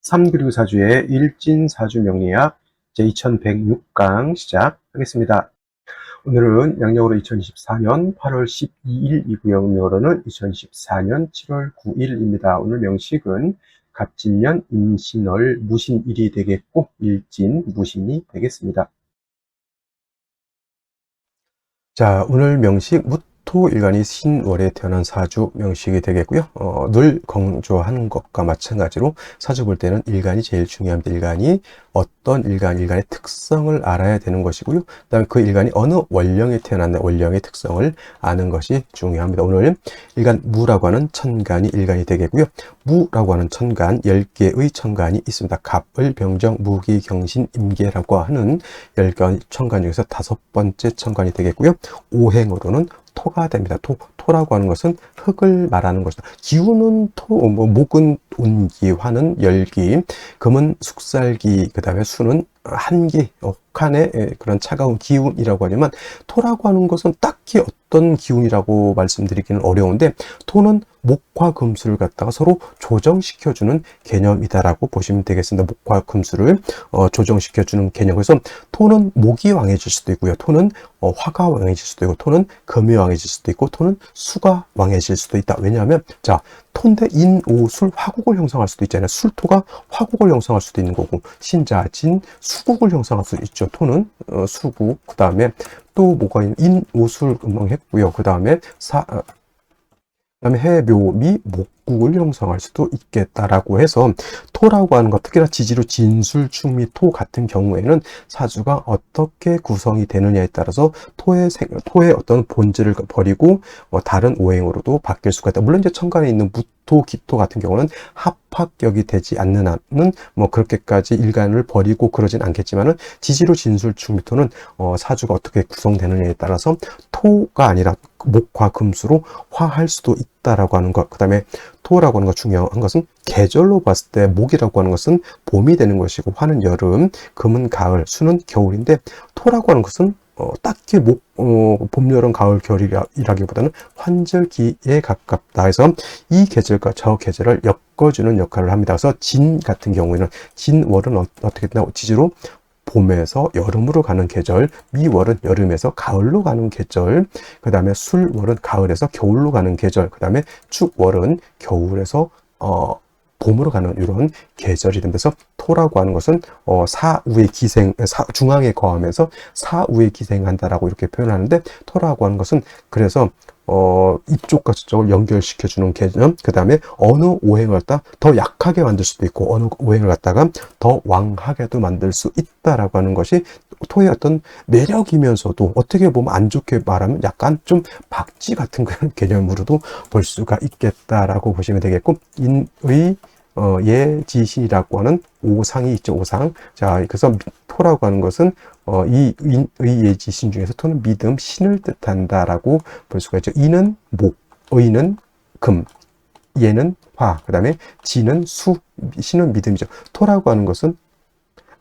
3그리고 사주의 일진사주 명리학 제2106강 시작하겠습니다. 오늘은 양력으로 2024년 8월 12일이고요. 음력으로는 2024년 7월 9일입니다. 오늘 명식은 갑진년 임신월 무신일이 되겠고 일진 무신이 되겠습니다. 자, 오늘 명식 무토일간이 신월에 태어난 사주 명식이 되겠고요. 늘 강조하는 것과 마찬가지로 사주 볼 때는 일간이 제일 중요합니다. 일간이 어떤 일간의 특성을 알아야 되는 것이고요. 그 다음에 그 일간이 어느 원령에 태어났나 원령의 특성을 아는 것이 중요합니다. 오늘 일간 무라고 하는 천간이 일간이 되겠고요. 무라고 하는 천간, 10개의 천간이 있습니다. 갑을, 병정, 무기, 경신, 임계라고 하는 10개의 천간 중에서 5번째 천간이 되겠고요. 오행으로는 토가 됩니다. 토라고 하는 것은 흙을 말하는 것이다. 기운은 목은 운기, 화는 열기, 금은 숙살기, 그 다음에 수는 한기, 옥한의 그런 차가운 기운이라고 하지만 토라고 하는 것은 딱히 어떤 기운이라고 말씀드리기는 어려운데 토는 목과 금수를 갖다가 서로 조정시켜주는 개념이다라고 보시면 되겠습니다. 목과 금수를 조정시켜주는 개념. 그래서 토는 목이 왕해질 수도 있고요. 토는 화가 왕해질 수도 있고, 토는 금이 왕해질 수도 있고, 토는 수가 왕해질 수도 있다. 왜냐하면 자, 토인데 인, 오, 술, 화국을 형성할 수도 있잖아요. 술토가 화국을 형성할 수도 있는 거고, 신자, 진, 수국을 형성할 수 있죠. 토는 수국, 그 다음에 또 뭐가 있는 인, 오, 술 음명했고요. 그 다음에 해, 묘, 미, 목국을 형성할 수도 있겠다라고 해서 토라고 하는 것, 특히나 지지로 진술, 충미, 토 같은 경우에는 사주가 어떻게 구성이 되느냐에 따라서 토의 어떤 본질을 버리고 다른 오행으로도 바뀔 수가 있다. 물론 이제 천간에 있는 무토, 기토 같은 경우는 합합격이 되지 않는 한은 그렇게까지 일간을 버리고 그러진 않겠지만은 지지로 진술, 충미, 토는 사주가 어떻게 구성되느냐에 따라서 토가 아니라 목과 금수로 화할 수도 있다라고 하는 것. 그 다음에 토라고 하는 것 중요한 것은 계절로 봤을 때 목이라고 하는 것은 봄이 되는 것이고 화는 여름, 금은 가을, 수는 겨울인데 토라고 하는 것은 딱히 봄, 여름, 가을, 겨울이라기보다는 환절기에 가깝다 해서 이 계절과 저 계절을 엮어주는 역할을 합니다. 그래서 진 같은 경우에는 진월은 어떻게 되나 지지로 봄에서 여름으로 가는 계절, 미월은 여름에서 가을로 가는 계절, 그 다음에 술월은 가을에서 겨울로 가는 계절, 그 다음에 축월은 겨울에서 봄으로 가는 이런 계절이 되면서 토라고 하는 것은 사우의 기생, 중앙에 거하면서 사우의 기생한다라고 이렇게 표현하는데 토라고 하는 것은 그래서 이쪽과 저쪽을 연결시켜주는 개념, 그 다음에 어느 오행을 갖다 더 약하게 만들 수도 있고 어느 오행을 갖다가 더 왕하게도 만들 수 있다라고 하는 것이 토의 어떤 매력이면서도 어떻게 보면 안 좋게 말하면 약간 좀 박쥐 같은 그런 개념으로도 볼 수가 있겠다라고 보시면 되겠고, 인의 예지신이라고 하는 오상이 있죠. 오상. 자, 그래서 토라고 하는 것은 이 인의 예지신 중에서 토는 믿음, 신을 뜻한다라고 볼 수가 있죠. 인은 목, 의는 금, 예는 화, 그 다음에 지는 수, 신은 믿음이죠. 토라고 하는 것은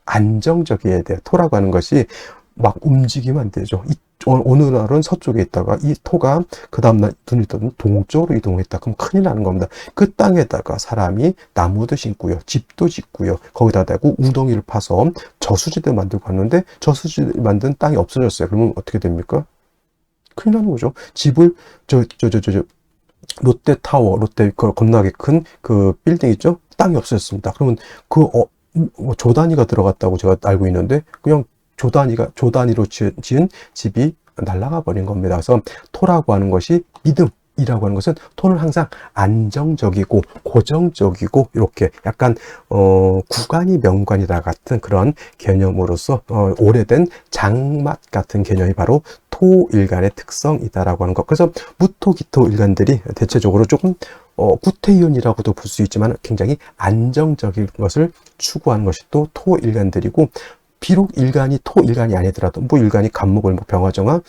안정적이어야 돼요. 토라고 하는 것이 막 움직이면 안 되죠. 어느 날은 서쪽에 있다가 이 토가 그 다음날 눈이 뜨면 동쪽으로 이동했다. 그럼 큰일 나는 겁니다. 그 땅에다가 사람이 나무도 심고요. 집도 짓고요. 거기다 대고 우덩이를 파서 저수지를 만들고 갔는데 저수지를 만든 땅이 없어졌어요. 그러면 어떻게 됩니까? 큰일 나는 거죠. 집을 롯데타워, 롯데 겁나게 큰 그 빌딩 있죠? 땅이 없어졌습니다. 그러면 조 단위가 들어갔다고 제가 알고 있는데 그냥 조 단위로 지은 집이 날아가 버린 겁니다. 그래서 토라고 하는 것이 믿음이라고 하는 것은 토는 항상 안정적이고 고정적이고 이렇게 약간 구간이 명관이다 같은 그런 개념으로서 오래된 장맛 같은 개념이 바로 토일간의 특성이다라고 하는 것. 그래서 무토, 기토 일간들이 대체적으로 조금 구태이온이라고도 볼 수 있지만 굉장히 안정적인 것을 추구하는 것이 또 토일간들이고, 비록 일간이 토일간이 아니더라도 일간이 간목을 병화정화,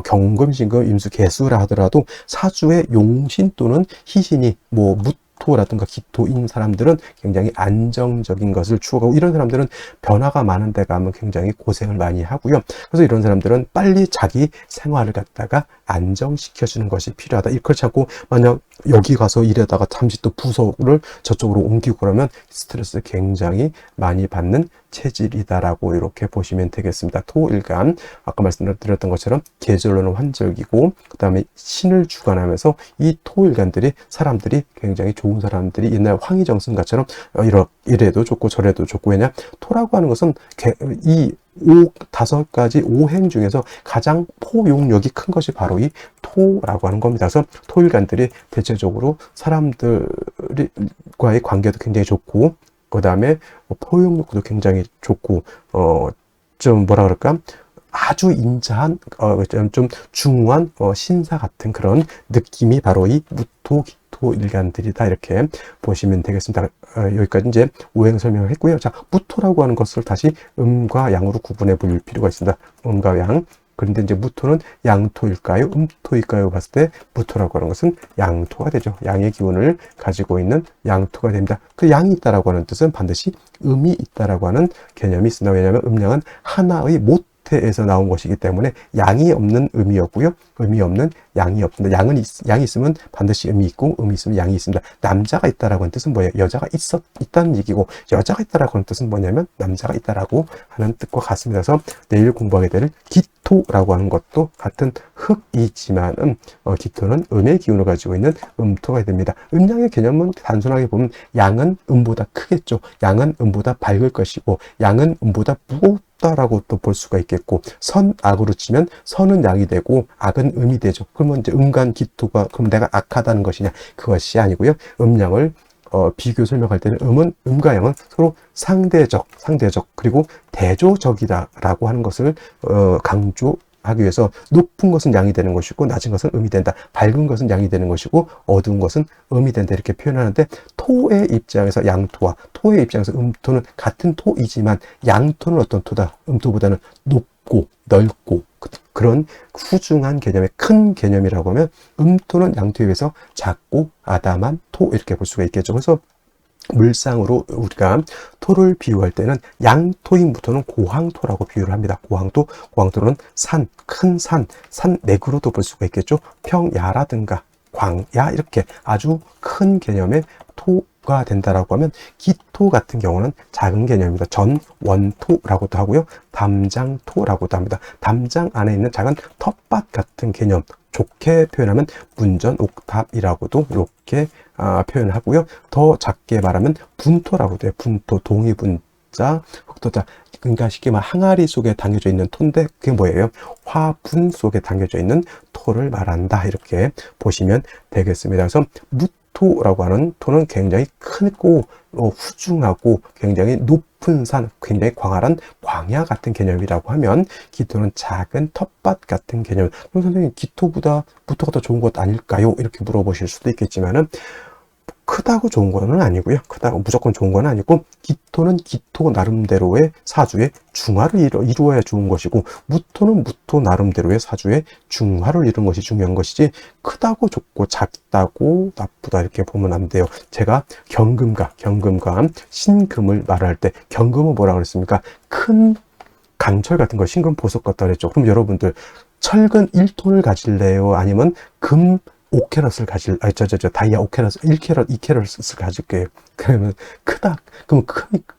경금신금, 임수, 개수라 하더라도 사주의 용신 또는 희신이 무토라든가 기토인 사람들은 굉장히 안정적인 것을 추구하고, 이런 사람들은 변화가 많은 데 가면 굉장히 고생을 많이 하고요. 그래서 이런 사람들은 빨리 자기 생활을 갖다가 안정시켜주는 것이 필요하다. 그렇지 않고 만약 여기 가서 이래다가 잠시 또 부서를 저쪽으로 옮기고 그러면 스트레스 굉장히 많이 받는 체질이다라고 이렇게 보시면 되겠습니다. 토일간, 아까 말씀드렸던 것처럼 계절로는 환절기고, 그 다음에 신을 주관하면서 이 토일간들이 사람들이 굉장히 좋은 사람들이 옛날 황희정승가처럼 이래도 좋고 저래도 좋고, 왜냐 토라고 하는 것은 이 다섯 가지 오행 중에서 가장 포용력이 큰 것이 바로 이 토라고 하는 겁니다. 그래서 토일간들이 대체적으로 사람들과의 관계도 굉장히 좋고, 그 다음에 포용력도 굉장히 좋고, 좀 뭐라 그럴까? 아주 인자한, 좀 중후한 신사 같은 그런 느낌이 바로 이 무토, 기토 일간들이다. 이렇게 보시면 되겠습니다. 여기까지 이제 오행 설명을 했고요. 자, 무토라고 하는 것을 다시 음과 양으로 구분해 볼 필요가 있습니다. 음과 양. 그런데 이제 무토는 양토일까요? 음토일까요? 봤을 때 무토라고 하는 것은 양토가 되죠. 양의 기운을 가지고 있는 양토가 됩니다. 그 양이 있다라고 하는 뜻은 반드시 음이 있다라고 하는 개념이 있습니다. 왜냐하면 음양은 하나의 모태에서 나온 것이기 때문에 양이 없는 음이었고요. 음이 없는 양이 없습니다. 양이 있으면 반드시 음이 있고, 음이 있으면 양이 있습니다. 남자가 있다라고 하는 뜻은 뭐예요? 여자가 있다는 얘기고, 여자가 있다라고 하는 뜻은 뭐냐면 남자가 있다라고 하는 뜻과 같습니다. 그래서 내일 공부하게 될 기토라고 하는 것도 같은 흙이지만은 기토는 음의 기운을 가지고 있는 음토가 됩니다. 음양의 개념은 단순하게 보면 양은 음보다 크겠죠. 양은 음보다 밝을 것이고, 양은 음보다 무겁다라고 또 볼 수가 있겠고, 선악으로 치면 선은 양이 되고 악은 음이 되죠. 그러면 이제 음간 기토가, 그럼 내가 악하다는 것이냐? 그것이 아니고요. 음양을 비교 설명할 때는 음과 양은 서로 상대적, 그리고 대조적이다라고 하는 것을 강조하기 위해서 높은 것은 양이 되는 것이고 낮은 것은 음이 된다. 밝은 것은 양이 되는 것이고 어두운 것은 음이 된다. 이렇게 표현하는데, 토의 입장에서 양토와 토의 입장에서 음토는 같은 토이지만 양토는 어떤 토다? 음토보다는 높고 넓고 그런 후중한 개념의 큰 개념이라고 하면, 음토는 양토에 비해서 작고 아담한 토, 이렇게 볼 수가 있겠죠. 그래서 물상으로 우리가 토를 비유할 때는 양토인 무토는 고황토라고 비유를 합니다. 고황토는 큰 산맥으로도 볼 수가 있겠죠. 평야라든가 광야, 이렇게 아주 큰 개념의 토가 된다라고 하면, 기토 같은 경우는 작은 개념입니다. 전원토라고도 하고요. 담장토라고도 합니다. 담장 안에 있는 작은 텃밭 같은 개념, 좋게 표현하면 문전옥탑이라고도 이렇게 표현하고요. 더 작게 말하면 분토라고도 해요. 분토, 동이분자, 흑토자. 그러니까 쉽게 말하면 항아리 속에 담겨져 있는 토인데, 그게 뭐예요? 화분 속에 담겨져 있는 토를 말한다. 이렇게 보시면 되겠습니다. 그래서 무토라고 하는 토는 굉장히 크고 후중하고 굉장히 높은 산, 굉장히 광활한 광야 같은 개념이라고 하면, 기토는 작은 텃밭 같은 개념. 그럼 선생님, 기토보다 무토가 더 좋은 것 아닐까요? 이렇게 물어보실 수도 있겠지만은, 크다고 좋은 거는 아니고요. 크다고 무조건 좋은 건 아니고, 기토는 기토 나름대로의 사주의 중화를 이루어야 좋은 것이고, 무토는 무토 나름대로의 사주의 중화를 이루는 것이 중요한 것이지, 크다고 좋고 작다고 나쁘다 이렇게 보면 안 돼요. 제가 경금과 신금을 말할 때, 경금은 뭐라 그랬습니까? 큰 강철 같은 거, 신금 보석 같다 그랬죠. 그럼 여러분들 철근 1톤을 가질래요? 아니면 금 5캐럿을 다이아 5캐럿, 1캐럿, 2캐럿을 가질게요. 그러면 그럼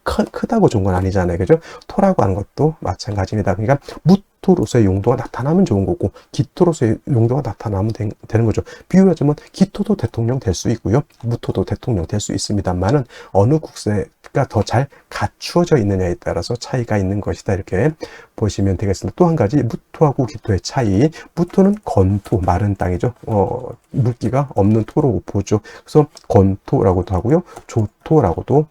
크다고 좋은 건 아니잖아요. 그죠? 토라고 하는 것도 마찬가지입니다. 그러니까 무토로서의 용도가 나타나면 좋은 거고, 기토로서의 용도가 나타나면 되는 거죠. 비유하자면 기토도 대통령 될 수 있고요. 무토도 대통령 될 수 있습니다만은, 어느 국세가 더 잘 갖추어져 있느냐에 따라서 차이가 있는 것이다. 이렇게 보시면 되겠습니다. 또 한 가지, 무토하고 기토의 차이. 무토는 건토, 마른 땅이죠. 물기가 없는 토로 보죠. 그래서 건토라고도 하고요. 조토라고도,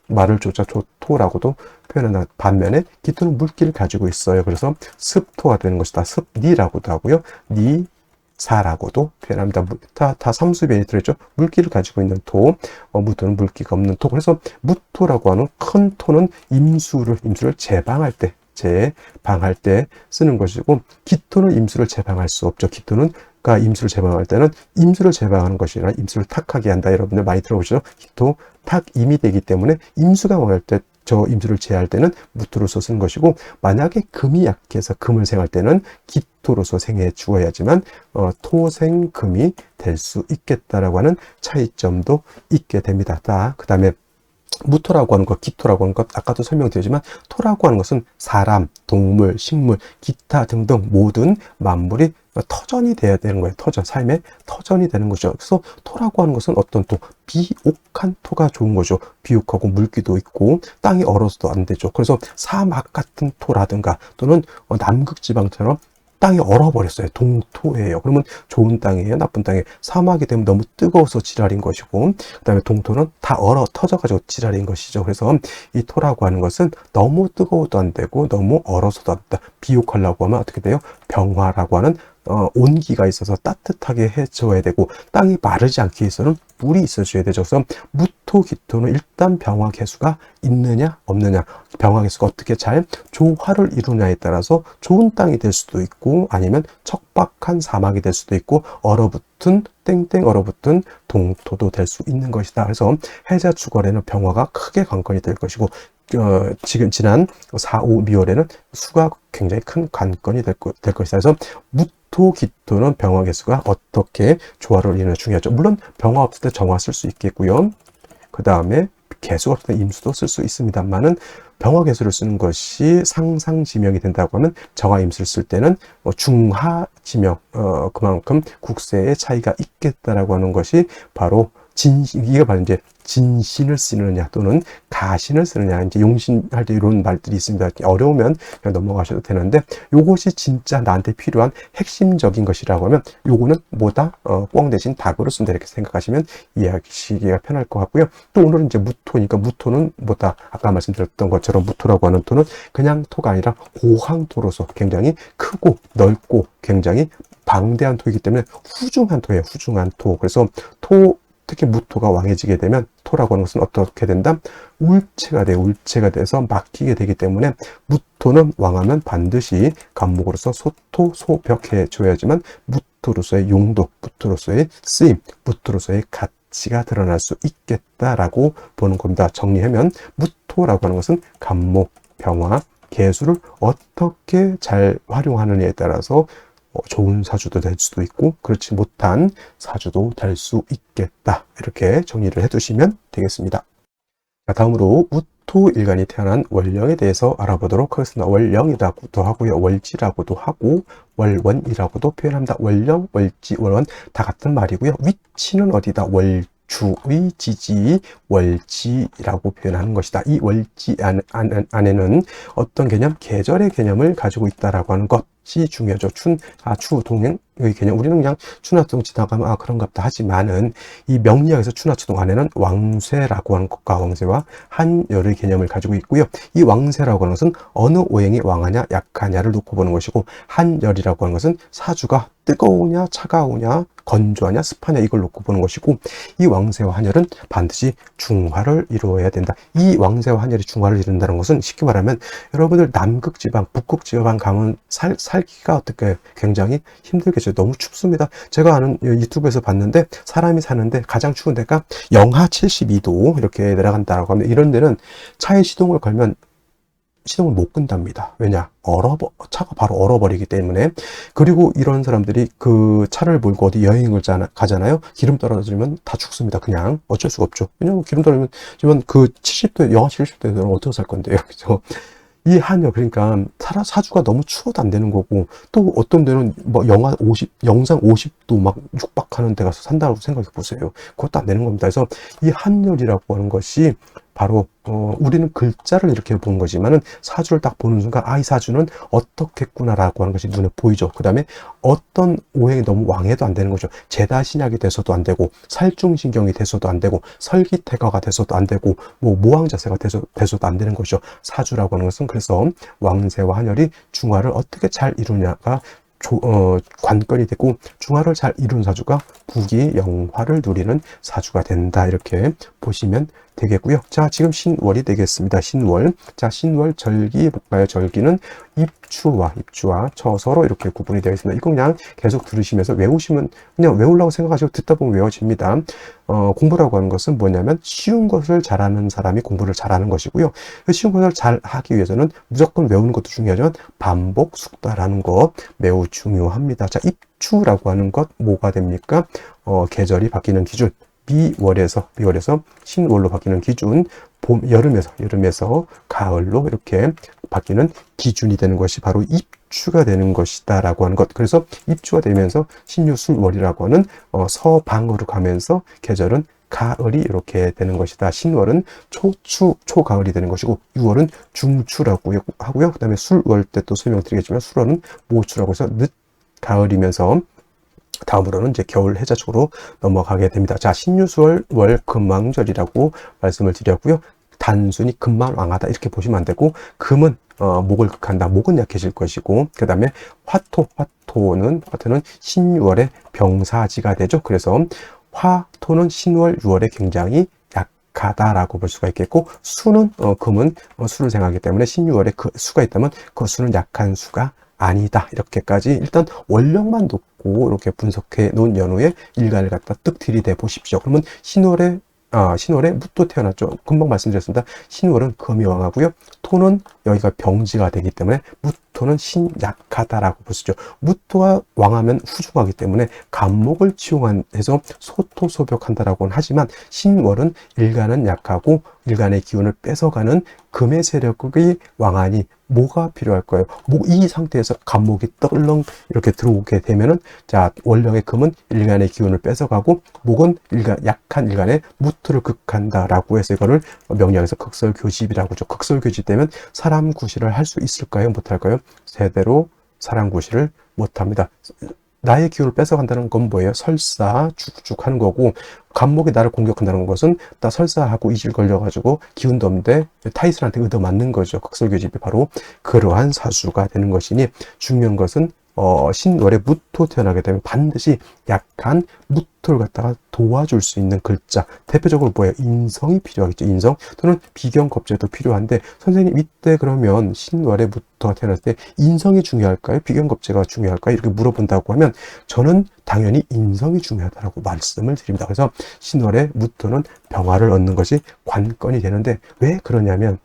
말을 조자 조토라고도 표현하는 반면에, 기토는 물기를 가지고 있어요. 그래서 습토가 되는 것이다. 습니라고도 하고요. 니사라고도 표현합니다. 다 삼수변이 들어있죠. 물기를 가지고 있는 토, 무토는 물기가 없는 토. 그래서 무토라고 하는 큰 토는 임수를 제방할 때 쓰는 것이고, 기토는 임수를 제방할 수 없죠. 기토는 임수를 제방할 때는 임수를 제방하는 것이 아니라 임수를 탁하게 한다. 여러분들 많이 들어보시죠? 기토 탁임이 되기 때문에 임수가 망할 때 저 임수를 제할 때는 무토로서 쓰는 것이고, 만약에 금이 약해서 금을 생할 때는 기토로서 생해 주어야지만 토생금이 될 수 있겠다라고 하는 차이점도 있게 됩니다. 그 다음에 무토라고 하는 것, 기토라고 하는 것, 아까도 설명드렸지만 토라고 하는 것은 사람, 동물, 식물, 기타 등등 모든 만물이 터전이 돼야 되는 거예요. 터전, 삶의 터전이 되는 거죠. 그래서 토라고 하는 것은 어떤 또 비옥한 토가 좋은 거죠. 비옥하고 물기도 있고 땅이 얼어서도 안 되죠. 그래서 사막 같은 토라든가 또는 남극지방처럼 땅이 얼어버렸어요. 동토예요. 그러면 좋은 땅이에요? 나쁜 땅이에요? 사막이 되면 너무 뜨거워서 지랄인 것이고, 그 다음에 동토는 다 얼어 터져가지고 지랄인 것이죠. 그래서 이 토라고 하는 것은 너무 뜨거워도 안 되고 너무 얼어서도 안 된다. 비옥하려고 하면 어떻게 돼요? 병화라고 하는 온기가 있어서 따뜻하게 해줘야 되고, 땅이 마르지 않게 위해서는 물이 있어줘야 되죠. 그래서 무토, 기토는 일단 병화 개수가 있느냐 없느냐, 병화 개수가 어떻게 잘 조화를 이루냐에 따라서 좋은 땅이 될 수도 있고 아니면 척박한 사막이 될 수도 있고 얼어붙은 땡땡 얼어붙은 동토도 될 수 있는 것이다. 그래서 해자 주걸에는 병화가 크게 관건이 될 것이고, 지금 지난 4, 5, 미월에는 수가 굉장히 큰 관건이 될 것이다. 그래서 무토, 기토는 병화 개수가 어떻게 조화를 이루느냐 중요하죠. 물론 병화 없을 때 정화 쓸 수 있겠고요. 그 다음에 개수가 없을 때 임수도 쓸 수 있습니다만은 병화 개수를 쓰는 것이 상상지명이 된다고 하면 정화 임수를 쓸 때는 중하지명, 그만큼 국세의 차이가 있겠다라고 하는 것이 바로 이게 바로 이제 진신을 쓰느냐 또는 가신을 쓰느냐, 이제 용신할 때 이런 말들이 있습니다. 어려우면 그냥 넘어가셔도 되는데, 요것이 진짜 나한테 필요한 핵심적인 것이라고 하면 요거는 뭐다? 꽝 대신 닭으로 쓴다 이렇게 생각하시면 이해하시기가 편할 것 같고요. 또 오늘은 이제 무토니까 무토는 뭐다? 아까 말씀드렸던 것처럼 무토라고 하는 토는 그냥 토가 아니라 고황토로서 굉장히 크고 넓고 굉장히 방대한 토이기 때문에 후중한 토예요. 후중한 토. 그래서 특히 무토가 왕해지게 되면 토라고 하는 것은 어떻게 된다? 울체가 돼요. 울체가 돼서 막히게 되기 때문에 무토는 왕하면 반드시 간목으로서 소토, 소벽해 줘야지만 무토로서의 용도, 무토로서의 쓰임, 무토로서의 가치가 드러날 수 있겠다라고 보는 겁니다. 정리하면 무토라고 하는 것은 간목, 병화, 개수를 어떻게 잘 활용하느냐에 따라서 좋은 사주도 될 수도 있고 그렇지 못한 사주도 될 수 있겠다. 이렇게 정리를 해두시면 되겠습니다. 자, 다음으로 무토일간이 태어난 월령에 대해서 알아보도록 하겠습니다. 월령이라고도 하고요. 월지라고도 하고 월원이라고도 표현합니다. 월령, 월지, 월원 다 같은 말이고요. 위치는 어디다? 주의 지지 월지라고 표현하는 것이다. 이 월지 안에는 어떤 개념? 계절의 개념을 가지고 있다라고 하는 것이 중요하죠. 추동의 개념. 우리는 그냥 추나투동 지나가면 그런갑다 하지만은 이 명리학에서 추나투동 안에는 왕쇠라고 하는 것과 왕쇠와 한열의 개념을 가지고 있고요. 이 왕쇠라고 하는 것은 어느 오행이 왕하냐 약하냐를 놓고 보는 것이고, 한열이라고 하는 것은 사주가 뜨거우냐 차가우냐 건조하냐 습하냐 이걸 놓고 보는 것이고, 이 왕쇠와 한열은 반드시 중화를 이루어야 된다. 이 왕쇠와 한열이 중화를 이룬다는 것은 쉽게 말하면 여러분들 남극지방, 북극지방 가면 살기가 어떻게 굉장히 힘들겠죠. 너무 춥습니다. 제가 아는 유튜브에서 봤는데 사람이 사는데 가장 추운 데가 영하 72도 이렇게 내려간다라고 하면 이런 데는 차에 시동을 걸면 시동을 못 끈답니다. 왜냐? 차가 바로 얼어버리기 때문에. 그리고 이런 사람들이 그 차를 몰고 어디 여행을 가잖아요. 기름 떨어지면 다 죽습니다. 그냥 어쩔 수가 없죠. 왜냐면 기름 떨어지면 그 70도, 영하 70도에서는 어떻게 살 건데요. 그죠? 이 한여, 그러니까 사주가 너무 추워도 안 되는 거고, 또 어떤 데는 뭐 영상 50도 막 육박하는 데 가서 산다고 생각해 보세요. 그것도 안 되는 겁니다. 그래서 이 한열이라고 하는 것이 바로 우리는 글자를 이렇게 본 거지만은 사주를 딱 보는 순간 이 사주는 어떻겠구나라고 하는 것이 눈에 보이죠. 그 다음에 어떤 오행이 너무 왕해도 안 되는 거죠. 제다신약이 돼서도 안 되고 살중신경이 돼서도 안 되고 설기태가가 돼서도 안 되고 뭐 모왕자세가 돼서도 안 되는 것이죠. 사주라고 하는 것은 그래서 왕세와 한열이 중화를 어떻게 잘 이루냐가 관건이 되고, 중화를 잘 이룬 사주가 부귀 영화를 누리는 사주가 된다. 이렇게 보시면 되겠고요. 자, 지금 신월이 되겠습니다. 신월. 자, 신월 절기 볼까요? 절기는 입추와 처서로 이렇게 구분이 되어 있습니다. 이거 그냥 계속 들으시면서 외우시면 그냥 외우려고 생각하시고 듣다 보면 외워집니다. 공부라고 하는 것은 뭐냐면 쉬운 것을 잘하는 사람이 공부를 잘하는 것이고요. 쉬운 것을 잘 하기 위해서는 무조건 외우는 것도 중요하지만 반복 숙달하는 것 매우 중요합니다. 자, 입추라고 하는 것 뭐가 됩니까? 계절이 바뀌는 기준. 미월에서 신월로 바뀌는 기준, 여름에서 가을로 이렇게 바뀌는 기준이 되는 것이 바로 입추가 되는 것이다 라고 하는 것. 그래서 입추가 되면서 신유술월이라고 하는 서방으로 가면서 계절은 가을이 이렇게 되는 것이다. 신월은 초가을이 되는 것이고 6월은 중추라고 하고요. 그 다음에 술월 때 또 설명드리겠지만 술월은 모추라고 해서 늦가을이면서 다음으로는 이제 겨울 해자 쪽으로 넘어가게 됩니다. 자, 신유수월 월 금왕절이라고 말씀을 드렸고요. 단순히 금만 왕하다 이렇게 보시면 안 되고 금은 목을 극한다. 목은 약해질 것이고 그 다음에 화토는 신유월의 병사지가 되죠. 그래서 화토는 신월 6월에 굉장히 약하다라고 볼 수가 있겠고 수는 금은 수를 생각하기 때문에 신유월에 그 수가 있다면 그 수는 약한 수가 아니다. 이렇게까지 일단 원령만 놓고 이렇게 분석해 놓은 연후에 일간을 갖다 뜩 들이대 보십시오. 그러면 신월에 무토 태어났죠. 금방 말씀드렸습니다. 신월은 금이 왕하고요. 토는 여기가 병지가 되기 때문에 무토는 신약하다라고 볼 수 있죠. 무토가 왕하면 후중하기 때문에 간목을 치용해서 소토소벽한다라고는 하지만 신월은 일간은 약하고 일간의 기운을 뺏어가는 금의 세력이 왕하니 뭐가 필요할 거예요? 이 상태에서 간목이 떨렁 이렇게 들어오게 되면은 자, 원령의 금은 일간의 기운을 뺏어가고 목은 약한 일간의 무토를 극한다라고 해서 이거를 명리학에서 극설교집이라고 하죠. 극설교집 되면 사람 구실을 할 수 있을까요? 못할까요? 제대로 사람 구실을 못합니다. 나의 기운을 뺏어간다는 건 뭐예요? 설사, 쭉쭉 하는 거고, 간목이 나를 공격한다는 것은 나 설사하고 이질 걸려가지고 기운도 없는데 타이슨한테 얻어맞는 거죠. 극설교집이 바로 그러한 사수가 되는 것이니 중요한 것은 신월에 무토 태어나게 되면 반드시 약한 무토를 갖다가 도와줄 수 있는 글자. 대표적으로 뭐예요? 인성이 필요하겠죠. 인성 또는 비견겁제도 필요한데 선생님 이때 그러면 신월에 무토가 태어났을 때 인성이 중요할까요? 비견겁제가 중요할까요? 이렇게 물어본다고 하면 저는 당연히 인성이 중요하다고 말씀을 드립니다. 그래서 신월에 무토는 병화를 얻는 것이 관건이 되는데 왜 그러냐면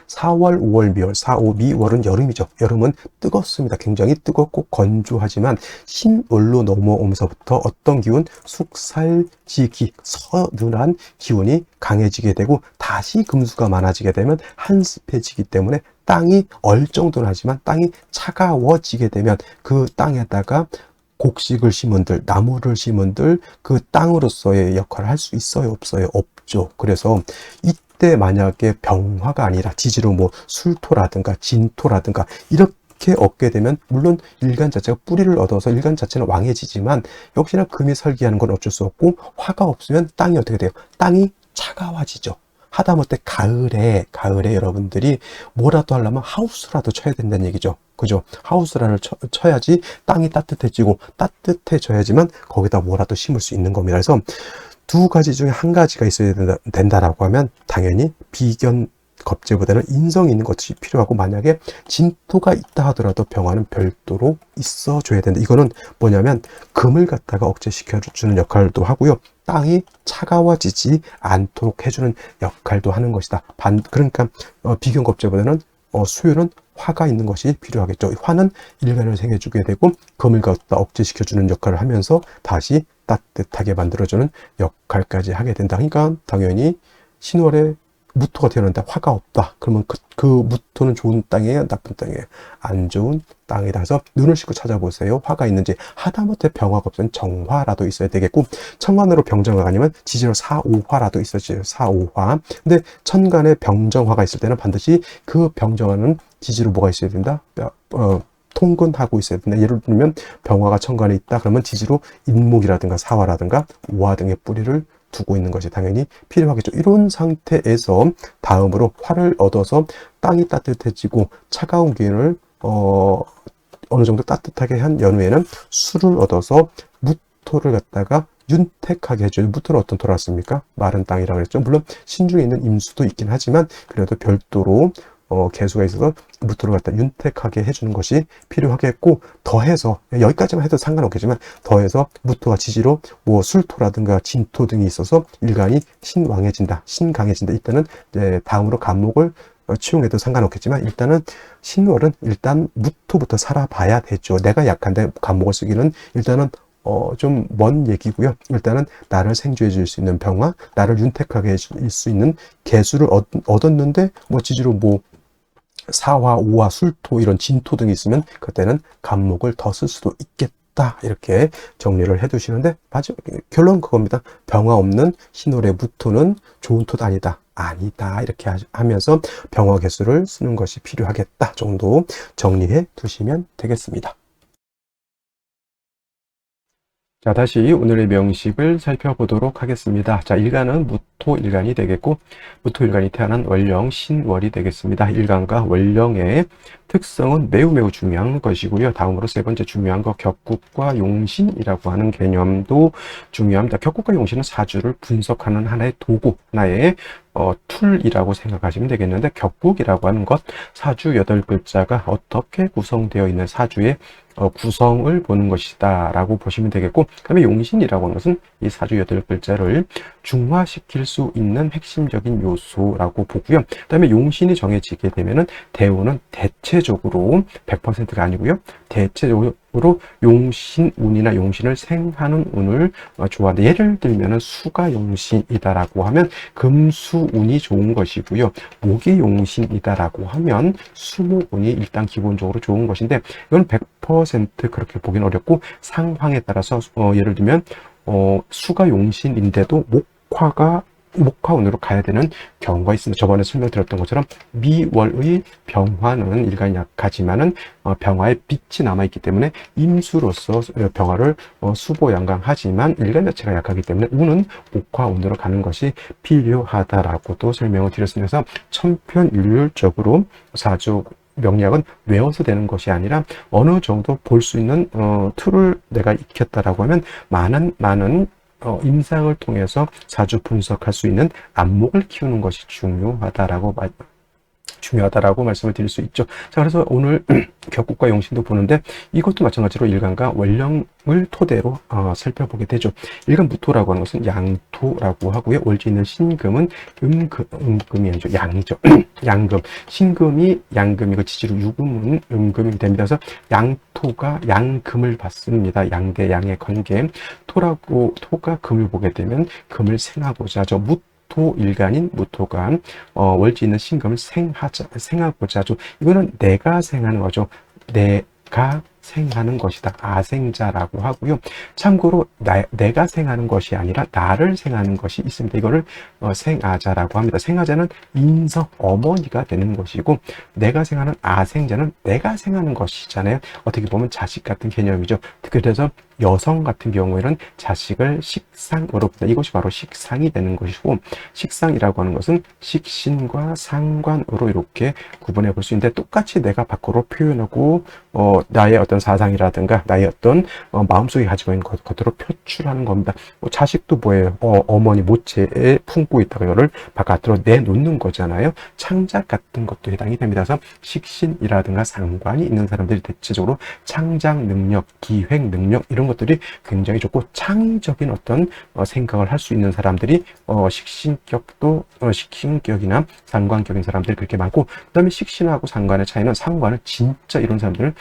4월, 5월, 미월, 4, 5, 미월은 여름이죠. 여름은 뜨겁습니다. 굉장히 뜨겁고 건조하지만 신월로 넘어오면서부터 어떤 기운? 숙살지기, 서늘한 기운이 강해지게 되고 다시 금수가 많아지게 되면 한습해지기 때문에 땅이 얼정도는 하지만 땅이 차가워지게 되면 그 땅에다가 곡식을 심은들, 나무를 심은들 그 땅으로서의 역할을 할 수 있어요? 없어요? 없죠. 그래서 이때 만약에 병화가 아니라 지지로 뭐 술토라든가 진토라든가 이렇게 얻게 되면 물론 일간 자체가 뿌리를 얻어서 일간 자체는 왕해지지만 역시나 금이 설기하는 건 어쩔 수 없고 화가 없으면 땅이 어떻게 돼요? 땅이 차가워지죠. 하다못해 가을에 여러분들이 뭐라도 하려면 하우스라도 쳐야 된다는 얘기죠. 그죠? 하우스라를 쳐야지 땅이 따뜻해지고 따뜻해져야지만 거기다 뭐라도 심을 수 있는 겁니다. 그래서 두 가지 중에 한 가지가 있어야 된다라고 하면 당연히 비견 겁제보다는 인성이 있는 것이 필요하고 만약에 진토가 있다 하더라도 병화는 별도로 있어줘야 된다. 이거는 뭐냐면 금을 갖다가 억제시켜주는 역할도 하고요. 땅이 차가워지지 않도록 해주는 역할도 하는 것이다. 그러니까 비견 겁제보다는 수요는 화가 있는 것이 필요하겠죠. 화는 일간을 생겨주게 되고 금을 갖다 억제시켜주는 역할을 하면서 다시 따뜻하게 만들어주는 역할까지 하게 된다. 그러니까 당연히 신월에 무토가 태어났는데 화가 없다. 그러면 그 무토는 좋은 땅이에요? 나쁜 땅이에요? 안 좋은 땅이다. 그래서 눈을 씻고 찾아보세요. 화가 있는지. 하다못해 병화가 없으면 정화라도 있어야 되겠고 천간으로 병정화가 아니면 지지로 사오화라도 있어야죠. 사오화. 근데 천간에 병정화가 있을 때는 반드시 그 병정화는 지지로 뭐가 있어야 된다? 통근하고 있어야 된다. 예를 들면 병화가 천간에 있다. 그러면 지지로 인목이라든가 사화라든가 오화 등의 뿌리를 두고 있는 것이 당연히 필요하겠죠. 이런 상태에서 다음으로 화를 얻어서 땅이 따뜻해지고 차가운 기운을 어느 정도 따뜻하게 한 연후에는 수를 얻어서 무토를 갖다가 윤택하게 해줘요. 무토는 어떤 토라 습니까? 마른 땅이라고 그랬죠. 물론 신중에 있는 임수도 있긴 하지만 그래도 별도로 개수가 있어서 무토를 갖다 윤택하게 해주는 것이 필요하겠고, 더해서 여기까지만 해도 상관없겠지만 더해서 무토가 지지로 뭐 술토라든가 진토 등이 있어서 일간이 신왕해진다, 신강해진다. 이때는 이제 다음으로 간목을 치용해도 상관없겠지만 일단은 신월은 일단 무토부터 살아봐야 되죠. 내가 약한데 간목을 쓰기는 일단은 좀 먼 얘기고요. 일단은 나를 생주해 줄 수 있는 병화, 나를 윤택하게 해줄 수 있는 개수를 얻었는데 뭐 지지로 뭐 사화, 오화, 술토 이런 진토 등이 있으면 그때는 간목을 더 쓸 수도 있겠다. 이렇게 정리를 해 두시는데 마지막 결론은 그겁니다. 병화 없는 신월의 무토는 좋은 토도 아니다. 아니다. 이렇게 하면서 병화 개수를 쓰는 것이 필요하겠다 정도 정리해 두시면 되겠습니다. 자, 다시 오늘의 명식을 살펴보도록 하겠습니다. 자, 일간은 무토일간이 되겠고, 무토일간이 태어난 월령, 신월이 되겠습니다. 일간과 월령의 특성은 매우 중요한 것이고요. 다음으로 세 번째 중요한 거, 격국과 용신이라고 하는 개념도 중요합니다. 격국과 용신은 사주를 분석하는 하나의 도구, 하나의 툴이라고 생각하시면 되겠는데, 격국이라고 하는 것, 사주 8글자가 어떻게 구성되어 있는 사주의 구성을 보는 것이다 라고 보시면 되겠고, 그 다음에 용신이라고 하는 것은 이 사주 8글자를 중화시킬 수 있는 핵심적인 요소라고 보고요. 그 다음에 용신이 정해지게 되면은 대운은 대체적으로 100%가 아니고요. 대체적으로 용신 운이나 용신을 생하는 운을 좋아하는데, 예를 들면은 수가 용신이다라고 하면 금수 운이 좋은 것이고요. 목이 용신이다라고 하면 수목 운이 일단 기본적으로 좋은 것인데, 이건 100% 그렇게 보기는 어렵고, 상황에 따라서 예를 들면 수가 용신인데도 목화운으로 가야 되는 경우가 있습니다. 저번에 설명드렸던 것처럼 미월의 병화는 일간이 약하지만은 병화에 빛이 남아있기 때문에 임수로서 병화를 수보양강하지만 일간 자체가 약하기 때문에 운은 목화운으로 가는 것이 필요하다라고도 설명을 드렸습니다. 그래서 천편일률적으로 사주 명리학은 외워서 되는 것이 아니라 어느 정도 볼 수 있는 툴을 내가 익혔다라고 하면 많은 임상을 통해서 사주 분석할 수 있는 안목을 키우는 것이 중요하다라고 말씀을 드릴 수 있죠. 자, 그래서 오늘 격국과 용신도 보는데 이것도 마찬가지로 일간과 월령을 토대로 살펴보게 되죠. 일간 무토라고 하는 것은 양토라고 하고요. 월지 있는 신금은 음금이 아니죠. 양이죠. 양금. 신금이 양금이고 지지로 유금은 음금이 됩니다. 그래서 양토가 양금을 받습니다. 양대 양의 관계. 토가 금을 보게 되면 금을 생하고자 하죠. 일간인 무토가 월지 있는 신금을 생하고자 하죠. 이거는 내가 생하는 거죠. 내가 생하는 것이다. 아생자라고 하고요. 참고로 내가 생하는 것이 아니라 나를 생하는 것이 있습니다. 이거를 생아자라고 합니다. 생아자는 인성 어머니가 되는 것이고, 내가 생하는 아생자는 내가 생하는 것이잖아요. 어떻게 보면 자식 같은 개념이죠. 그래서 여성 같은 경우에는 자식을 식상으로 본다. 이것이 바로 식상이 되는 것이고, 식상이라고 하는 것은 식신과 상관으로 이렇게 구분해 볼 수 있는데, 똑같이 내가 밖으로 표현하고 나의 어떤 사상이라든가 나의 어떤 마음속에 가지고 있는 것들을 표출하는 겁니다. 자식도 뭐예요? 어머니 모체에 품고 있다가 이거를 바깥으로 내놓는 거잖아요. 창작 같은 것도 해당이 됩니다. 그래서 식신이라든가 상관이 있는 사람들이 대체적으로 창작 능력, 기획 능력 이런 것들이 굉장히 좋고, 창의적인 어떤 생각을 할 수 있는 사람들이 식신격이나 상관격인 사람들이 그렇게 많고, 그 다음에 식신하고 상관의 차이는, 상관은 진짜 이런 사람들은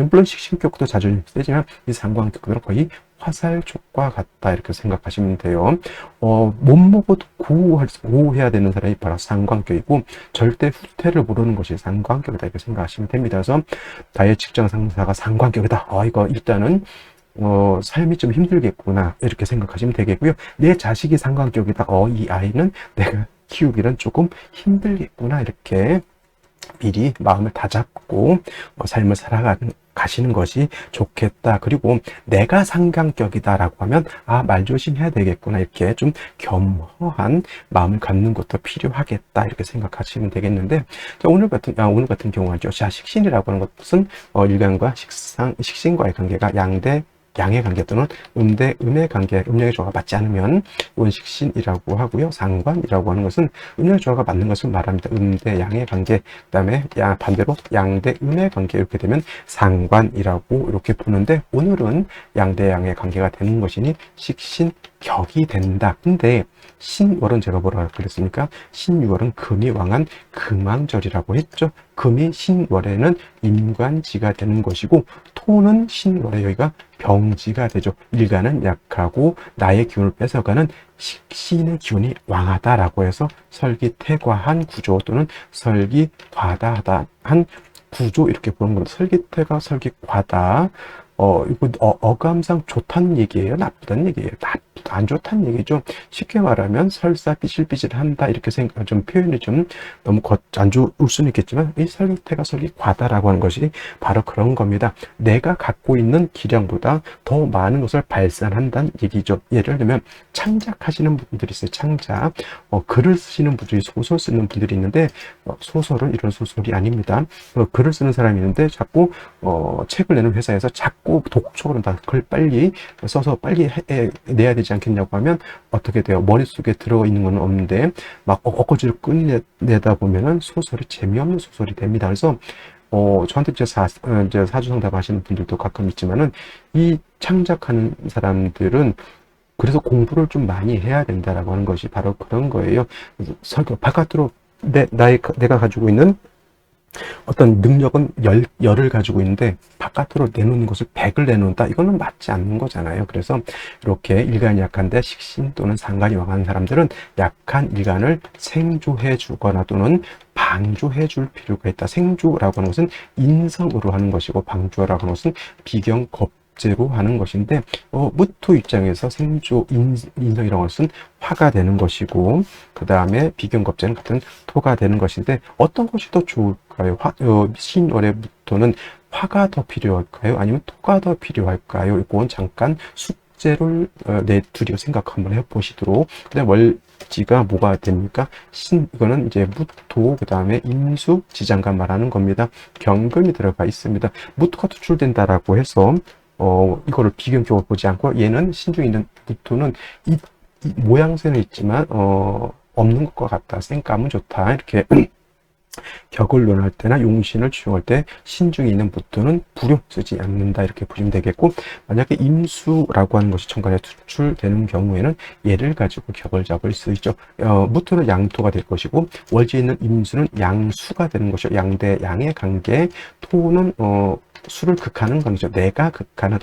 물론 식신격도 자존심 세지만 이 상관격들은 거의 화살촉과 같다 이렇게 생각하시면 돼요. 못 먹어도 고해야 되는 사람이 바로 상관격이고, 절대 후퇴를 모르는 것이 상관격이다 이렇게 생각하시면 됩니다. 그래서 나의 직장 상사가 상관격이다. 이거 일단은 삶이 좀 힘들겠구나 이렇게 생각하시면 되겠고요. 내 자식이 상관격이다. 이 아이는 내가 키우기는 조금 힘들겠구나 이렇게 미리 마음을 다잡고 삶을 살아가시는 것이 좋겠다. 그리고 내가 상관격이다라고 하면 말 조심해야 되겠구나 이렇게 좀 겸허한 마음을 갖는 것도 필요하겠다 이렇게 생각하시면 되겠는데, 자, 오늘 같은 경우죠. 자, 식신이라고 하는 것은 일간과 식신과의 관계가 양대 양의 관계 또는 음대 음의 관계, 음력의 조화가 맞지 않으면 이건 식신이라고 하고요. 상관이라고 하는 것은 음력의 조화가 맞는 것을 말합니다. 음대 양의 관계, 그다음에 반대로 양대 음의 관계, 이렇게 되면 상관이라고 이렇게 보는데, 오늘은 양대 양의 관계가 되는 것이니 식신격이 된다. 근데 신월은 제가 뭐라고 그랬습니까? 신유월은 금이 왕한 금왕절이라고 했죠. 금이 신월에는 임관지가 되는 것이고, 토는 신월에 여기가 병지가 되죠. 일간은 약하고 나의 기운을 뺏어가는 식신의 기운이 왕하다라고 해서 설기태과한 구조 또는 설기과다한 구조, 이렇게 보는 겁니다. 설기태가 설기과다. 이거 어감상 좋다는 얘기예요? 나쁘다는 얘기예요? 안 좋다는 얘기죠. 쉽게 말하면 설사 삐질삐질한다, 이렇게 좀 표현이 좀 너무 안 좋을 수는 있겠지만, 이 설기태가 설기과다라고 하는 것이 바로 그런 겁니다. 내가 갖고 있는 기량보다 더 많은 것을 발산한다는 얘기죠. 예를 들면 창작하시는 분들이 있어요. 창작. 글을 쓰시는 분들이, 소설 쓰는 분들이 있는데, 소설은 이런 소설이 아닙니다. 글을 쓰는 사람이 있는데 자꾸 책을 내는 회사에서 자꾸 독촉으로 다 글 빨리 써서 빨리 내야 되지 않겠냐고 하면 어떻게 돼요? 머릿속에 들어있는 건 없는데 막 엊거지를 끝내다 보면은 소설이 재미없는 소설이 됩니다. 그래서 저한테 이제 사주 상담 하시는 분들도 가끔 있지만은, 이 창작하는 사람들은 그래서 공부를 좀 많이 해야 된다라고 하는 것이 바로 그런 거예요. 바깥으로 내가 가지고 있는 어떤 능력은 열을 가지고 있는데 바깥으로 내놓는 것을 100을 내놓는다, 이거는 맞지 않는 거잖아요. 그래서 이렇게 일간이 약한데 식신 또는 상관이 왕한 사람들은 약한 일간을 생조해 주거나 또는 방조해 줄 필요가 있다. 생조라고 하는 것은 인성으로 하는 것이고, 방조라고 하는 것은 비경겁 제로 하는 것인데, 무토 입장에서 생조 인성이라는 것은 화가 되는 것이고, 그 다음에 비경겁제는 같은 토가 되는 것인데, 어떤 것이 더 좋을까요? 신월의 무토는 화가 더 필요할까요? 아니면 토가 더 필요할까요? 이건 잠깐 숙제를 내두려 생각 한번 해보시도록. 그다음에 월지가 뭐가 됩니까? 이거는 이제 무토, 그 다음에 임수, 지장간 말하는 겁니다. 경금이 들어가 있습니다. 무토가 투출된다라고 해서 이거를 비경격으로 보지 않고, 얘는 신중에 있는 무토는 이 모양새는 있지만 없는 것과 같다, 쌩까면 좋다, 이렇게 격을 논할 때나 용신을 추용할 때 신중에 있는 무토는 불용 쓰지 않는다, 이렇게 보시면 되겠고, 만약에 임수라고 하는 것이 천간에 투출되는 경우에는 얘를 가지고 격을 잡을 수 있죠. 무토는 양토가 될 것이고, 월지에 있는 임수는 양수가 되는 것이죠. 양대 양의 관계. 토는 수를 극하는 것이죠. 내가 극하는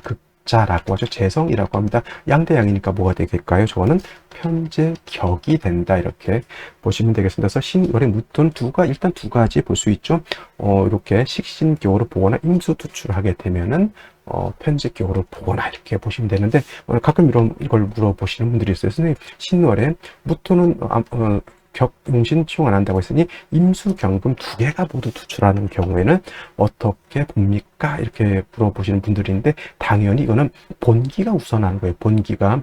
극자라고 하죠. 재성이라고 합니다. 양대양이니까 뭐가 되겠까요? 저거는 편재격이 된다, 이렇게 보시면 되겠습니다. 그래서 신월의 무토는 일단 두 가지 볼 수 있죠. 이렇게 식신격으로 보거나 임수 투출하게 되면은 편재격으로 보거나, 이렇게 보시면 되는데, 가끔 이걸 물어보시는 분들이 있어요. 선생님, 신월에 무토는 용신 치용 안 한다고 했으니 임수 경금 두 개가 모두 투출하는 경우에는 어떻게 봅니까? 이렇게 물어보시는 분들이 있는데, 당연히 이거는 본기가 우선하는 거예요.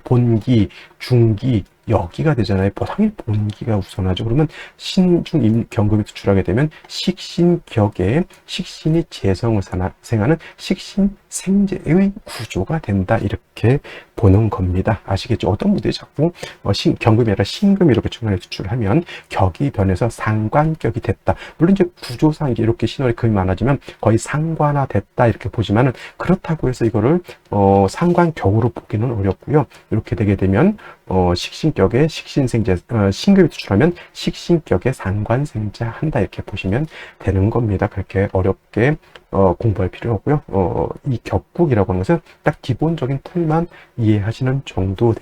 본기, 중기, 여기가 되잖아요. 당연히 본기가 우선하죠. 그러면 신중 경금이 투출하게 되면 식신격에 식신이 재성을 생하는 식신생재의 구조가 된다, 이렇게 보는 겁니다. 아시겠죠? 어떤 분들이 자꾸 경금이 아니라 신금이 이렇게 중간에 투출하면 격이 변해서 상관격이 됐다. 물론 이제 구조상 이렇게 신월에 금이 많아지면 거의 상관화 됐다, 이렇게 보지만은, 그렇다고 해서 이거를 상관격으로 보기는 어렵고요. 이렇게 되게 되면 식신격에 식신생재, 신금이 투출하면 식신격에 상관생재 한다, 이렇게 보시면 되는 겁니다. 그렇게 어렵게 공부할 필요 없고요. 이 격국이라고 하는 것은 딱 기본적인 틀만 이해하시는 정도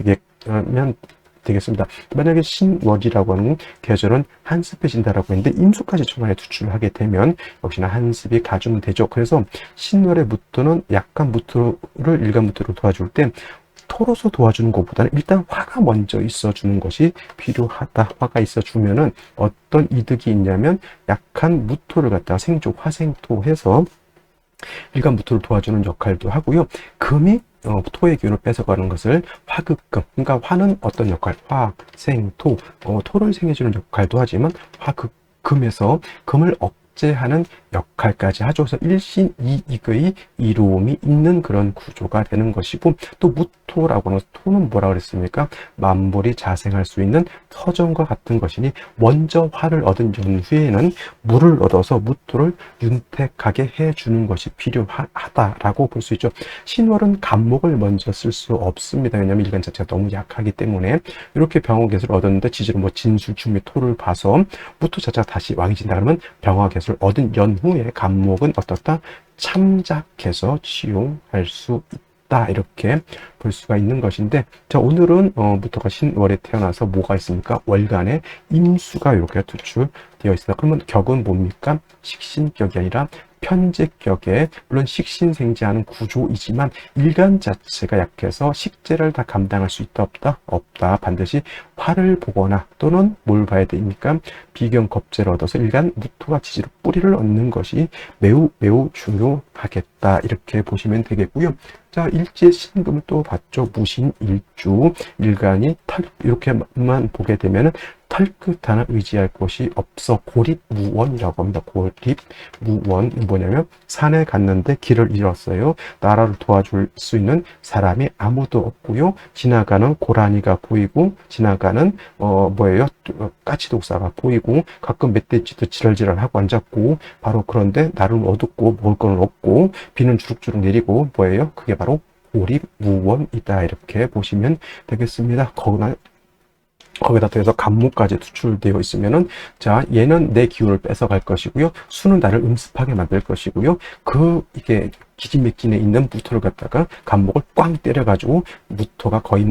되겠습니다. 만약에 신월이라고 하는 계절은 한습이 진다라고 했는데, 임수까지 중간에 투출하게 되면 역시나 한습이 가주면 되죠. 그래서 신월의 무토는 약간 무토를 일간 무토로 도와줄 때 토로서 도와주는 것보다는 일단 화가 먼저 있어주는 것이 필요하다. 화가 있어주면은 어떤 이득이 있냐면, 약한 무토를 갖다가 생조, 화생토 해서 일간 무토를 도와주는 역할도 하고요. 금이 토의 기운을 뺏어가는 것을 화극금, 그러니까 화는 어떤 역할, 화, 생, 토, 토를 생해주는 역할도 하지만, 화극금에서 금을 억제하는 역할까지 하죠. 그래서 일신이익의 이로움이 있는 그런 구조가 되는 것이고, 또 무토라고 하는 토는 뭐라 그랬습니까? 만물이 자생할 수 있는 터전과 같은 것이니 먼저 화를 얻은 연후에는 물을 얻어서 무토를 윤택하게 해주는 것이 필요하다라고 볼 수 있죠. 신월은 간목을 먼저 쓸 수 없습니다. 왜냐하면 일간 자체가 너무 약하기 때문에. 이렇게 병화개수를 얻었는데 지지로 뭐 진술충미 토를 봐서 무토 자체가 다시 왕이 진다 그러면 병화개수를 얻은 연후에 간목은 어떻다? 참작해서 치용할 수 있다, 이렇게 볼 수가 있는 것인데, 자, 오늘은 무토가 신월에 태어나서 뭐가 있습니까? 월간에 임수가 이렇게 투출되어 있습니다. 그러면 격은 뭡니까? 식신격이 아니라 편제격에, 물론 식신생지하는 구조이지만 일간 자체가 약해서 식재를 다 감당할 수 있다 없다? 없다. 반드시 화를 보거나 또는 뭘 봐야 됩니까? 비견겁제를 얻어서 일간 무토가 지지로 뿌리를 얻는 것이 매우 매우 중요하겠다, 이렇게 보시면 되겠고요. 자, 일제 신금을 또 봤죠. 무신일주, 일간이 이렇게만 보게 되면은 털끝 하나 의지할 곳이 없어 고립무원이라고 합니다. 고립무원, 뭐냐면 산에 갔는데 길을 잃었어요. 나라를 도와줄 수 있는 사람이 아무도 없고요. 지나가는 고라니가 보이고, 지나가는 뭐예요? 까치독사가 보이고, 가끔 멧돼지도 지랄지랄하고 앉았고, 바로 그런데 나를 어둡고 먹을 거는 없고 비는 주룩주룩 내리고, 뭐예요? 그게 바로 고립무원이다, 이렇게 보시면 되겠습니다. 거기다 더해서 간목까지 투출되어 있으면은, 자, 얘는 내 기운을 뺏어갈 것이고요. 수는 나를 음습하게 만들 것이고요. 이게 기진맥진에 있는 무토를 갖다가 간목을 꽝 때려가지고 무토가 거의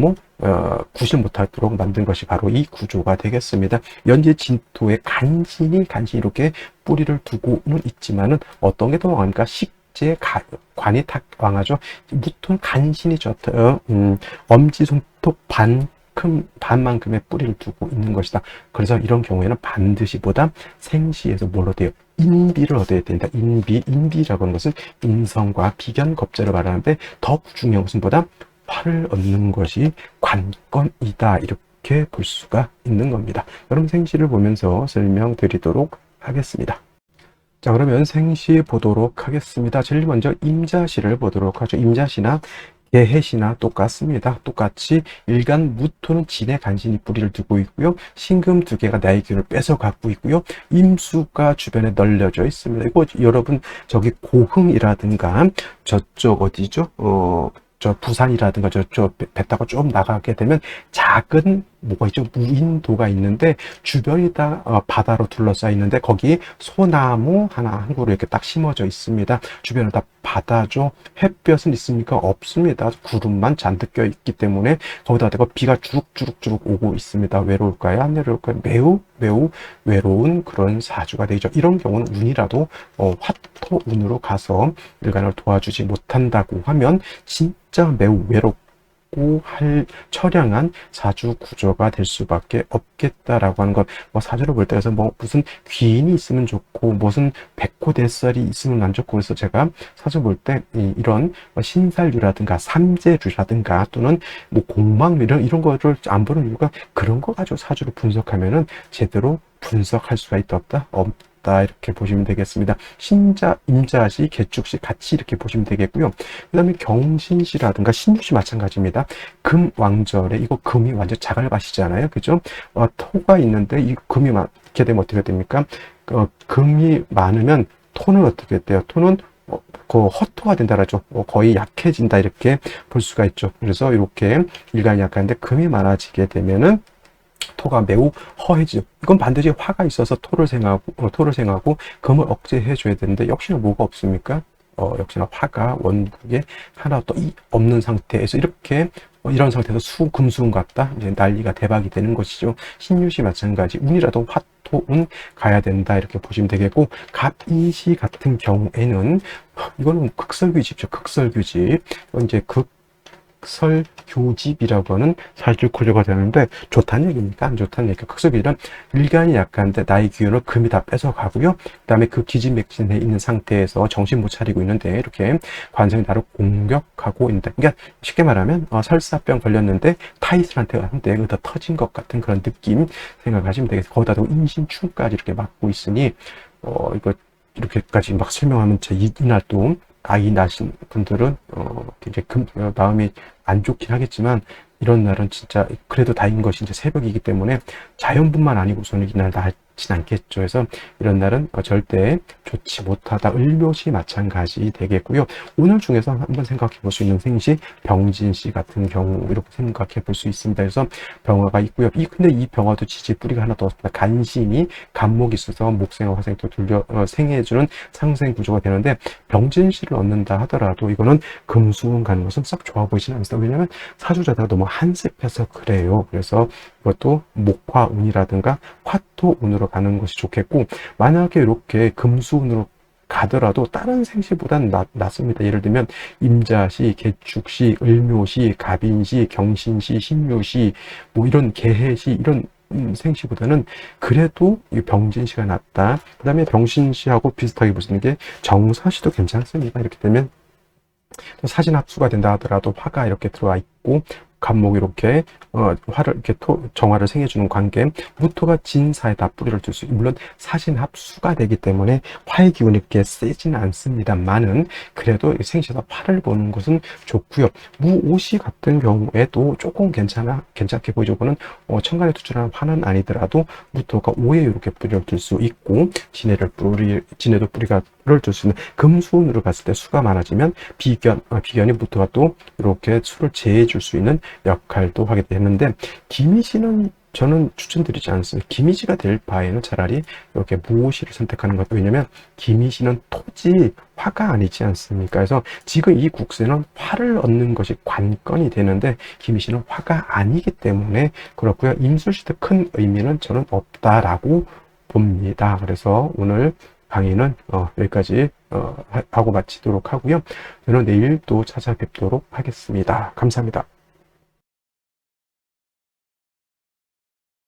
구실 못하도록 만든 것이 바로 이 구조가 되겠습니다. 연재 진토에 간신히 이렇게 뿌리를 두고는 있지만은 어떤 게 더 왕합니까? 식재 관이 탁 왕하죠. 무토는 간신히 좋다. 엄지손톱 반만큼의 뿌리를 두고 있는 것이다. 그래서 이런 경우에는 반드시 보다 생시에서 뭘 얻어요? 인비를 얻어야 된다. 인비라고 하는 것은 인성과 비견겁제를 말하는데, 더 중요한 것은 보다 화를 얻는 것이 관건이다, 이렇게 볼 수가 있는 겁니다. 여러분, 생시를 보면서 설명드리도록 하겠습니다. 자, 그러면 생시 보도록 하겠습니다. 제일 먼저 임자시를 보도록 하죠. 임자시나 개해시나 똑같습니다. 똑같이 일간 무토는 진에 간신히 뿌리를 두고 있고요. 신금 두 개가 나의 기운을 뺏어 갖고 있고요. 임수가 주변에 널려져 있습니다. 이거 여러분, 저기 고흥이라든가 저쪽 어디죠? 저 부산이라든가 저쪽 배 타고 좀 나가게 되면 작은 뭐가 있죠? 무인도가 있는데 주변이 다 바다로 둘러싸여 있는데 거기 소나무 한 그루 이렇게 딱 심어져 있습니다. 주변은 다 바다죠. 햇볕은 있습니까? 없습니다. 구름만 잔뜩 껴 있기 때문에 거기다 대고 비가 주룩주룩 오고 있습니다. 외로울까요? 안 외로울까요? 매우 외로운 그런 사주가 되죠. 이런 경우는 운이라도 화토운으로 가서 일간을 도와주지 못한다고 하면 진짜 매우 외롭고 처량한 사주 구조가 될 수밖에 없겠다라고 하는 것. 사주를 볼 때, 그래서 무슨 귀인이 있으면 좋고 무슨 백호대설이 있으면 안 좋고, 그래서 제가 사주 볼 때 이런 신살류라든가 삼재류라든가 또는 공망 이런 거를 안 보는 이유가, 그런 거 가지고 사주를 분석하면은 제대로 분석할 수가 있다 없다? 이렇게 보시면 되겠습니다. 신자, 임자시, 개축시 같이 이렇게 보시면 되겠고요. 그 다음에 경신시라든가 신유시 마찬가지입니다. 금왕절에 이거 금이 완전 자갈밭이잖아요. 그죠? 토가 있는데 이 금이 많게 되면 어떻게 됩니까? 금이 많으면 토는 어떻게 돼요? 토는 허토가 된다라죠. 거의 약해진다, 이렇게 볼 수가 있죠. 그래서 이렇게 일간이 약한데 금이 많아지게 되면은 토가 매우 허해지죠. 이건 반드시 화가 있어서 토를 생하고 금을 억제해 줘야 되는데, 역시나 뭐가 없습니까? 역시나 화가 원국에 하나 또 없는 상태에서 이렇게 이런 상태에서 금수운 같다, 이제 난리가 대박이 되는 것이죠. 신유시 마찬가지, 운이라도 화토운 가야 된다, 이렇게 보시면 되겠고, 갑인시 같은 경우에는 이거는 극설규집이죠. 극설규집. 이제 극설교집이라고 하는 사주 구조가 되는데, 좋다는 얘기입니까? 안 좋다는 얘기입니까? 극설교집은 일간이 약한데 나의 기운을 금이 다 뺏어가고요. 그 다음에 그 기진맥진에 있는 상태에서 정신 못 차리고 있는데 이렇게 관성이 나를 공격하고 있는데, 그러니까 쉽게 말하면 설사병 걸렸는데 타이슬한테 한테 더 터진 것 같은 그런 느낌 생각하시면 되겠어요. 거기다 대고 임신충까지 이렇게 맞고 있으니 이거 이렇게까지 막 설명하면 이날 또 아이 낳으신 분들은 굉장히 마음이 안 좋긴 하겠지만, 이런 날은 진짜 그래도 다행인 것이 이제 새벽이기 때문에 자연분만 아니고서는 이날 낫진 않겠죠. 그래서 이런 날은 절대 좋지 못하다. 을묘시 마찬가지 되겠고요. 오늘 중에서 한번 생각해 볼 수 있는 생시 병진씨 같은 경우 이렇게 생각해 볼 수 있습니다. 그래서 병화가 있고요. 근데 이 병화도 지지 뿌리가 하나 더 없습니다. 간신이 간목이 있어서 목생과 화생토 생해주는 상생 구조가 되는데, 병진씨를 얻는다 하더라도 이거는 금수운 가는 것은 썩 좋아 보이지는 않습니다. 왜냐하면 사주자다가 너무 한습해서 그래요. 그래서 이것도 목화운이라든가 화토운으로 가는 것이 좋겠고, 만약에 이렇게 금수운으로 가더라도 다른 생시보다는 낫습니다. 예를 들면 임자시, 개축시, 을묘시, 갑인시, 경신시, 신묘시, 뭐 이런 개해시, 이런 생시보다는 그래도 이 병진시가 낫다. 그 다음에 병신시하고 비슷하게 보시는 게 정사시도 괜찮습니다. 이렇게 되면 사진 합수가 된다 하더라도 화가 이렇게 들어와 있고, 간목이 이렇게 화를 이렇게 정화를 생해주는 관계, 무토가 진사에다 뿌리를 둘 수, 물론 사신 합수가 되기 때문에 화의 기운이 이렇게 세지는 않습니다만은 그래도 생시에서 화를 보는 것은 좋고요. 무오시 같은 경우에도 조금 괜찮게 보이죠. 그는 천간에 투출하는 화는 아니더라도 무토가 오에 이렇게 뿌리를 둘 수 있고, 진해도 뿌리를 둘 수 있는 금수운으로 갔을 때 수가 많아지면 비견이 무토가 또 이렇게 수를 제해줄 수 있는 역할도 하게 되는데, 기미시는 저는 추천드리지 않습니다. 기미시가 될 바에는 차라리 이렇게 무오시를 선택하는 것. 왜냐면 기미시는 토지 화가 아니지 않습니까? 그래서 지금 이 국세는 화를 얻는 것이 관건이 되는데, 기미시는 화가 아니기 때문에 그렇고요. 임술시도 큰 의미는 저는 없다라고 봅니다. 그래서 오늘 강의는 여기까지 하고 마치도록 하고요. 저는 내일 또 찾아뵙도록 하겠습니다. 감사합니다.